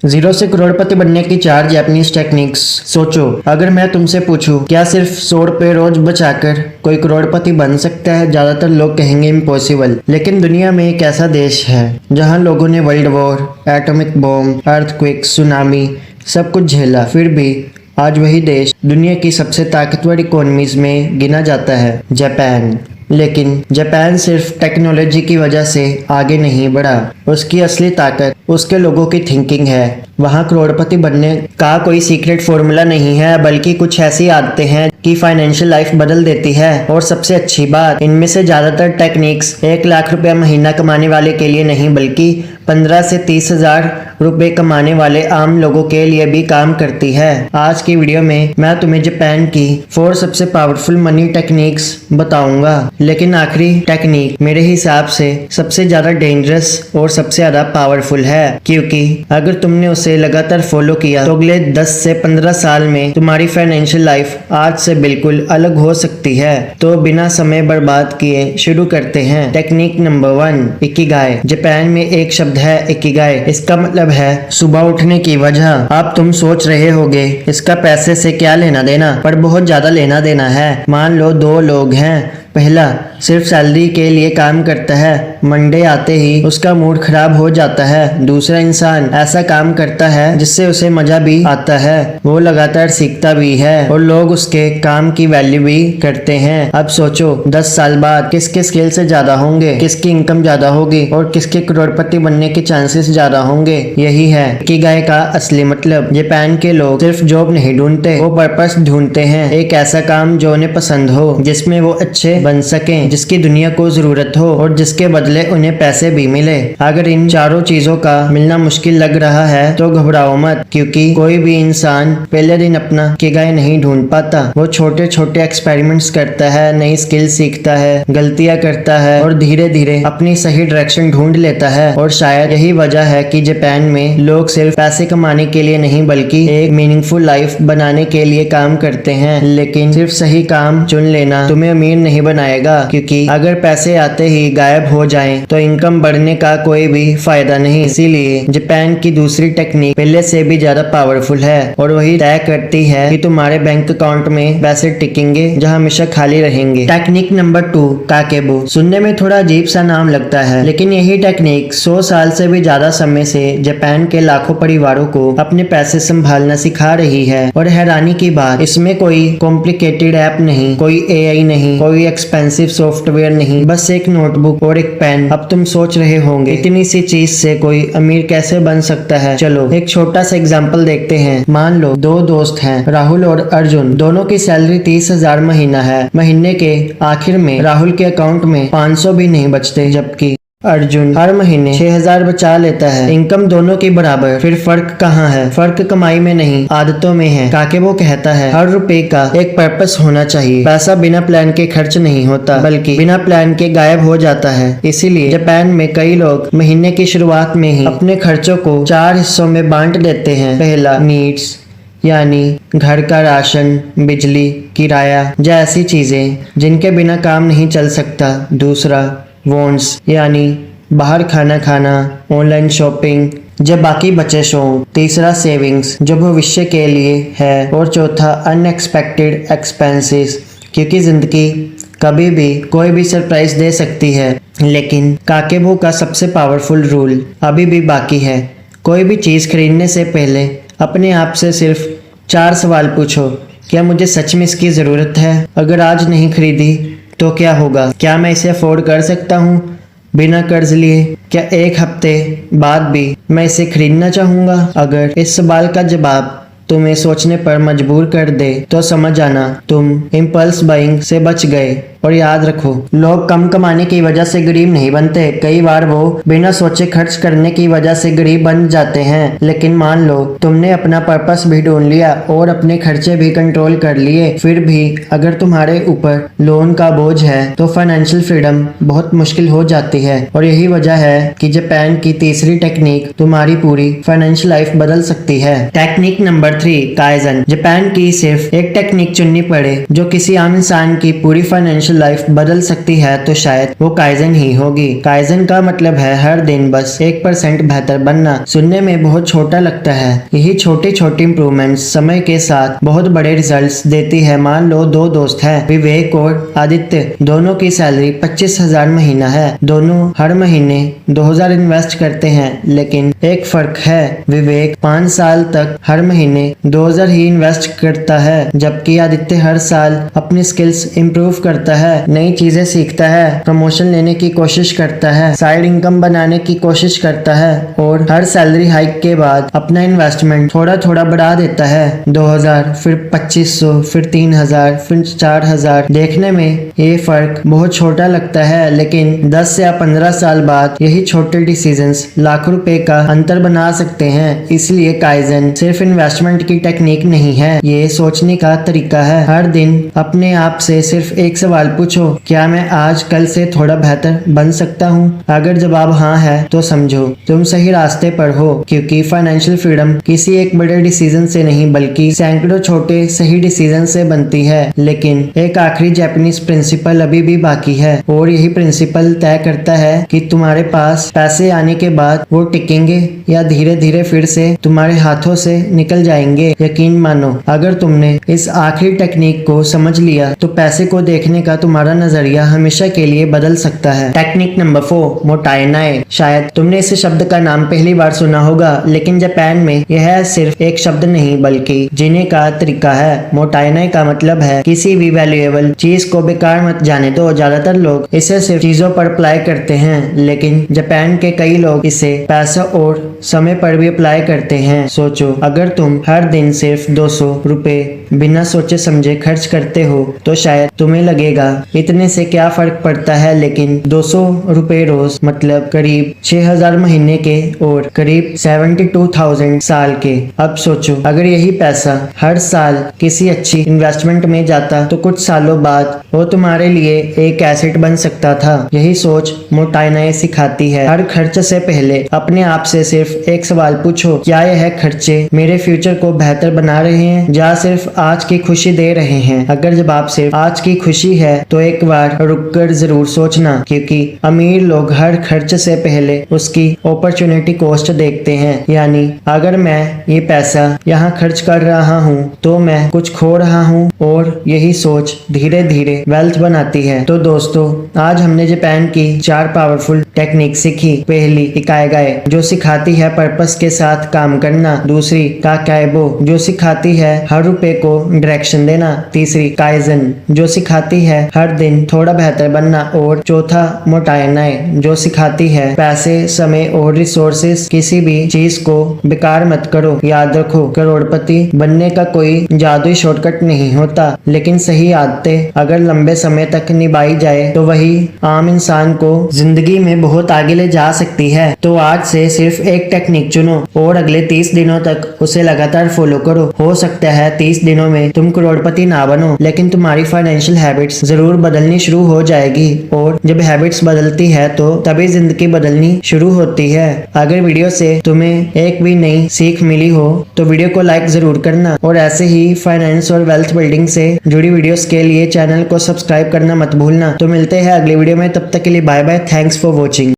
Zero से करोड़पति बनने की 4 जापानीज टेक्निक्स। सोचो, अगर मैं तुमसे पूछूं क्या सिर्फ 100 रुपए रोज बचाकर कोई करोड़पति बन सकता है? ज्यादातर लोग कहेंगे इम्पॉसिबल। लेकिन दुनिया में एक ऐसा देश है जहां लोगों ने world war, atomic bomb, earthquake, tsunami सब कुछ झेला, फिर भी आज वही देश दुनिया की सबसे ताकतवर इकोनॉमीज में गिना जाता है, जापान। लेकिन जापान सिर्फ टेक्नोलॉजी की वजह से आगे नहीं बढ़ा, उसकी असली ताकत उसके लोगों की थिंकिंग है। वहाँ करोड़पति बनने का कोई सीक्रेट फॉर्मूला नहीं है, बल्कि कुछ ऐसी आदतें हैं कि फाइनेंशियल लाइफ बदल देती है। और सबसे अच्छी बात, इनमें से ज्यादातर टेक्निक्स 1 लाख रुपया महीना कमाने वाले के लिए नहीं, बल्कि 15 से 30 हजार रुपए कमाने वाले आम लोगों के लिए भी काम करती है। आज की वीडियो में मैं तुम्हें जापान की 4 सबसे पावरफुल मनी टेक्निक्स बताऊंगा। लेकिन आखिरी टेक्निक मेरे हिसाब से सबसे ज्यादा डेंजरस और सबसे ज्यादा पावरफुल है, क्योंकि अगर तुमने उसे लगातार फॉलो किया तो अगले 10 से 15 साल में तुम्हारी फाइनेंशियल लाइफ आज से बिल्कुल अलग हो सकती है। तो बिना समय बर्बाद किए शुरू करते हैं। Technique number 1, Ikigai. जापान में एक शब्द है इकिगाई, इसका मतलब है सुबह उठने की वजह। अब तुम सोच रहे होगे इसका पैसे से क्या लेना देना, पर बहुत ज्यादा लेना देना है। मान लो 2 लोग हैं, पहला सिर्फ सैलरी के लिए काम करता है, मंडे आते ही उसका मूड खराब हो जाता है। दूसरा इंसान ऐसा काम करता है जिससे उसे मजा भी आता है, वो लगातार सीखता भी है और लोग उसके काम की वैल्यू भी करते हैं। अब सोचो 10 साल बाद किसके स्किल से ज्यादा होंगे, किसकी इनकम ज्यादा होगी और किसके करोड़पति बनने के चांसेस ज्यादा होंगे। यही है इकिगाई का असली मतलब। जापान के लोग सिर्फ जॉब नहीं ढूंढते, वो पर्पस ढूंढते हैं। एक ऐसा काम जो उन्हें पसंद हो, जिसमें वो अच्छे बन सकें, जिसकी दुनिया को जरूरत हो और जिसके बदले उन्हें पैसे भी मिले। अगर इन चारों चीजों का मिलना मुश्किल लग रहा है तो घबराओ मत, क्योंकि कोई भी इंसान पहले दिन अपना इकिगाई नहीं ढूंढ पाता। वो छोटे छोटे एक्सपेरिमेंट्स करता है, नई स्किल सीखता है, गलतियां करता है और धीरे धीरे अपनी सही डायरेक्शन ढूंढ लेता है। और शायद यही वजह है कि जापान में लोग सिर्फ पैसे कमाने के लिए नहीं, बल्कि एक मीनिंगफुल लाइफ बनाने के लिए काम करते हैं। लेकिन सिर्फ सही काम चुन लेना तुम्हें अमीर नहीं बनाएगा, क्योंकि अगर पैसे आते ही गायब हो जाएं तो इनकम बढ़ने का कोई भी फायदा नहीं। इसीलिए जापान की दूसरी टेक्निक पहले से भी ज्यादा पावरफुल है और वही तय करती है कि तुम्हारे बैंक अकाउंट में पैसे टिकेंगे जहां हमेशा खाली रहेंगे। Technique number 2, काकेबो। सुनने में थोड़ा अजीब सा नाम लगता है, लेकिन यही टेक्निक 100 साल से भी ज्यादा समय से जापान के लाखों परिवारों को अपने पैसे संभालना सिखा रही है। और हैरानी की बात, इसमें कोई कॉम्प्लिकेटेड ऐप नहीं, कोई एआई नहीं, कोई एक्सपेंसिव सॉफ्टवेयर नहीं, बस एक नोटबुक और एक पेन। अब तुम सोच रहे होंगे इतनी सी चीज से कोई अमीर कैसे बन सकता है? चलो एक छोटा सा एग्जांपल देखते हैं। मान लो 2 दोस्त हैं, राहुल और अर्जुन। दोनों की सैलरी 30,000 महीना है। महीने के आखिर में राहुल के अकाउंट में 500 भी नहीं बचते, जबकि अर्जुन हर महीने 6,000 बचा लेता है। इनकम दोनों की बराबर, फिर फर्क कहाँ है? फर्क कमाई में नहीं, आदतों में है। काकेबो कहता है हर रुपए का एक पर्पस होना चाहिए। पैसा बिना प्लान के खर्च नहीं होता, बल्कि बिना प्लान के गायब हो जाता है। इसीलिए जापान में कई लोग महीने की शुरुआत में ही अपने खर्चों को 4 हिस्सों में बांट देते हैं। पहला नीड्स, यानी घर का राशन, बिजली, किराया जैसी चीजें जिनके बिना काम नहीं चल सकता। दूसरा वॉन्ट्स, यानी बाहर खाना खाना, ऑनलाइन शॉपिंग जब बाकी बचे शो। तीसरा सेविंग्स, जो भविष्य के लिए है। और चौथा अनएक्सपेक्टेड एक्सपेंसेस, क्योंकि जिंदगी कभी भी कोई भी सरप्राइज दे सकती है। लेकिन काकेबो का सबसे पावरफुल रूल अभी भी बाकी है। कोई भी चीज़ खरीदने से पहले अपने आप से सिर्फ 4 सवाल पूछो। क्या मुझे सच में इसकी ज़रूरत है? अगर आज नहीं खरीदी तो क्या होगा? क्या मैं इसे अफोर्ड कर सकता हूँ बिना कर्ज लिए? क्या 1 हफ्ते बाद भी मैं इसे खरीदना चाहूँगा? अगर इस सवाल का जवाब तुम्हें सोचने पर मजबूर कर दे तो समझ आना तुम इम्पल्स बाइंग से बच गए। और याद रखो, लोग कम कमाने की वजह से गरीब नहीं बनते, कई बार वो बिना सोचे खर्च करने की वजह से गरीब बन जाते हैं। लेकिन मान लो तुमने अपना पर्पस भी ढूंढ लिया और अपने खर्चे भी कंट्रोल कर लिए, फिर भी अगर तुम्हारे ऊपर लोन का बोझ है तो फाइनेंशियल फ्रीडम बहुत मुश्किल हो जाती है। और यही वजह है कि जापान की तीसरी टेक्निक तुम्हारी पूरी फाइनेंशियल लाइफ बदल सकती है। Technique number 3, kaizen. जापान की सिर्फ एक टेक्निक चुननी पड़े जो किसी आम इंसान की पूरी फाइनेंशियल फाइनेंशियल लाइफ बदल सकती है तो शायद वो काइजन ही होगी। काइजन का मतलब है हर दिन बस 1% बेहतर बनना। सुनने में बहुत छोटा लगता है, यही छोटी छोटी इंप्रूवमेंट्स समय के साथ बहुत बड़े रिजल्ट्स देती है। मान लो दो दोस्त हैं, विवेक और आदित्य। दोनों की सैलरी 25,000 महीना है। दोनों हर महीने 2,000 इन्वेस्ट करते हैं, लेकिन एक फर्क है, विवेक 5 साल तक हर महीने 2,000 ही इन्वेस्ट करता है, जबकि आदित्य हर साल अपनी स्किल्स इम्प्रूव करता है, नई चीजें सीखता है, प्रमोशन लेने की कोशिश करता है, साइड इनकम बनाने की कोशिश करता है और हर सैलरी हाइक के बाद अपना इन्वेस्टमेंट थोड़ा थोड़ा बढ़ा देता है। 2,000, फिर 2,500, फिर 3,000, फिर 4,000। देखने में ये फर्क बहुत छोटा लगता है, लेकिन 10 या 15 साल बाद यही छोटे डिसीजंस लाखों रुपए का अंतर बना सकते हैं। इसलिए काइजन सिर्फ इन्वेस्टमेंट की टेक्निक नहीं है, ये सोचने का तरीका है। हर दिन अपने आप से सिर्फ एक सवाल पूछो, क्या मैं आज कल से थोड़ा बेहतर बन सकता हूँ? अगर जवाब हाँ है तो समझो तुम सही रास्ते पर हो, क्योंकि फाइनेंशियल फ्रीडम किसी एक बड़े डिसीजन से नहीं बल्कि सैकड़ों छोटे सही डिसीजन से बनती है। लेकिन एक आखिरी जापानीज प्रिंसिपल अभी भी बाकी है, और यही प्रिंसिपल तय करता है कि तुम्हारे पास पैसे आने के बाद वो टिकेंगे या धीरे धीरे फिर से तुम्हारे हाथों से निकल जाएंगे। यकीन मानो, अगर तुमने इस आखिरी टेक्निक को समझ लिया तो पैसे को देखने का तुम्हारा नजरिया हमेशा के लिए बदल सकता है। Technique number 4, मोटाइनाई। शायद तुमने इस शब्द का नाम पहली बार सुना होगा, लेकिन जापान में यह सिर्फ एक शब्द नहीं बल्कि जीने का तरीका है। मोटाइनाई का मतलब है किसी भी वैल्यूएबल चीज को बेकार मत जाने दो। ज्यादातर लोग इसे सिर्फ चीजों पर अप्लाई करते हैं, लेकिन जापान के कई लोग इसे पैसा और समय पर भी अप्लाई करते हैं। सोचो, अगर तुम हर दिन सिर्फ 200 रुपए बिना सोचे समझे खर्च करते हो तो शायद तुम्हें लगेगा इतने से क्या फर्क पड़ता है, लेकिन 200 रुपए रोज मतलब करीब 6,000 महीने के और करीब 72,000 साल के। अब सोचो, अगर यही पैसा हर साल किसी अच्छी इन्वेस्टमेंट में जाता तो कुछ सालों बाद वो तुम्हारे लिए एक एसेट बन सकता था। यही सोच मोटाइनाई सिखाती है। हर खर्च से पहले अपने आप से सिर्फ एक सवाल पूछो, क्या यह खर्चे मेरे फ्यूचर को बेहतर बना रहे हैं या सिर्फ आज की खुशी दे रहे हैं? अगर जवाब सिर्फ आज की खुशी है तो एक बार रुककर जरूर सोचना, क्योंकि अमीर लोग हर खर्च से पहले उसकी अपॉर्चुनिटी कॉस्ट देखते हैं। यानी अगर मैं ये पैसा यहाँ खर्च कर रहा हूँ तो मैं कुछ खो रहा हूँ, और यही सोच धीरे धीरे वेल्थ बनाती है। तो दोस्तों, आज हमने जापान की 4 पावरफुल टेक्निक सीखी। पहली इकाईगाई, जो सिखाती है पर्पस के साथ काम करना। दूसरी काकाइबो, जो सिखाती है हर रुपए को डायरेक्शन देना। तीसरी काइजन, जो सिखाती है हर दिन थोड़ा बेहतर बनना। और चौथा मोटाइनाई, जो सिखाती है पैसे, समय और रिसोर्सेस किसी भी चीज को बेकार मत करो। याद रखो, करोड़पति बनने का कोई जादुई शॉर्टकट नहीं होता, लेकिन सही आदतें अगर लंबे समय तक निभाई जाए तो वही आम इंसान को जिंदगी में बहुत आगे ले जा सकती है। तो आज से सिर्फ एक टेक्निक चुनो और अगले 30 दिनों तक उसे लगातार फॉलो करो। हो सकता है 30 दिनों में तुम करोड़पति ना बनो, लेकिन तुम्हारी फाइनेंशियल हैबिट्स जरूर बदलनी शुरू हो जाएगी, और जब हैबिट्स बदलती है तो तभी जिंदगी बदलनी शुरू होती है। अगर वीडियो से तुम्हें एक भी नई सीख मिली हो तो वीडियो को लाइक जरूर करना, और ऐसे ही फाइनेंस और वेल्थ बिल्डिंग से जुड़ी वीडियोस के लिए चैनल को सब्सक्राइब करना मत भूलना। तो मिलते हैं अगले वीडियो में, तब तक के लिए bye bye. Thanks for watching.